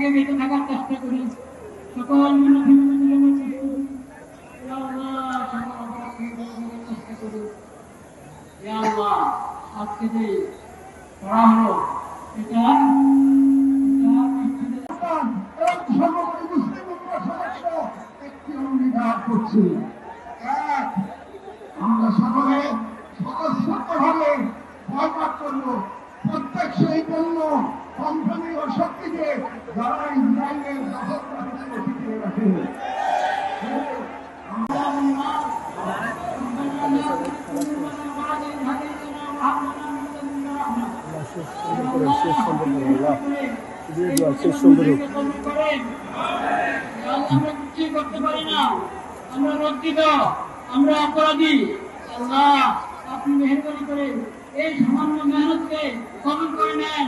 থেকে বেঁচে থাকার চেষ্টা করি, সকল মিনতি মিলানোর চেষ্টা করি। ইয়া আল্লাহ, সকল অপরাধ থেকে বেঁচে থাকার চেষ্টা করি। ইয়া আল্লাহ, আজকে যে পড়া হলো এটা করছি। আমরা সকলে স্বতঃস্ফূর্তভাবে বয়কট করব প্রত্যেক সেই পণ্য কোম্পানি ও শক্তিকে যারা ইসরায়েলের দখলদারিত্ব টিকিয়ে রাখে। আমরা কিছুই করতে পারি না, আমরা লজ্জিত, আমরা অপরাধী। আল্লাহ, আপনি মেহেরবানি করে এই সামান্য মেহনতকে কবুল করে নেন,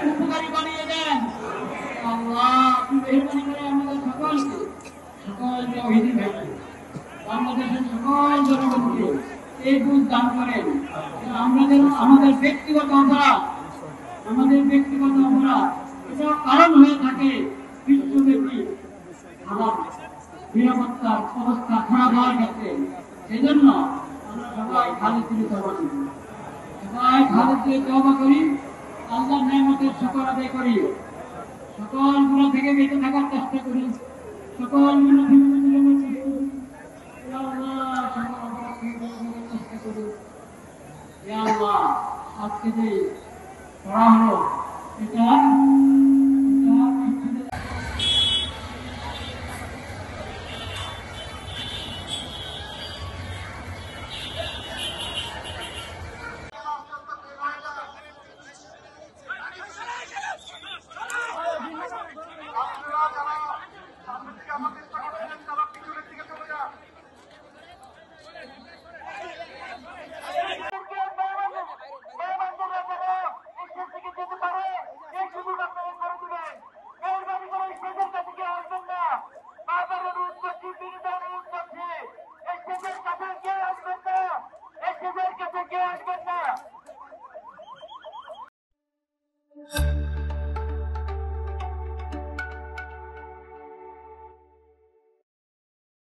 উপকারী বানিয়ে দেন। আল্লাহ, আপনি মেহেরবানি করে আমাদের সকল তাওহীদি ভাইকে, বাংলাদেশের সকল জনগণকে এই বুঝ দান করেন। আমরা যেন আমাদের ব্যক্তিগত অপরাধ এটা কারণ হয়ে থাকে বিশ্বব্যাপী আমার নিরাপত্তার অবস্থা খারাপ হওয়ার ক্ষেত্রে। সেই জন্য আমরা সবাই খালেদ দিলে তওবা করি, আল্লাহর নেয়ামতের শুকর আদায় করি, সকল গুনাহ থেকে বেঁচে থাকার চেষ্টা করি, সকল মিনতি মিলানোর চেষ্টা করি। ইয়া আল্লাহ, সকল অপরাধ থেকে বেঁচে থাকার চেষ্টা করি। ইয়া আল্লাহ, আজকে যে পড়া হলো এটা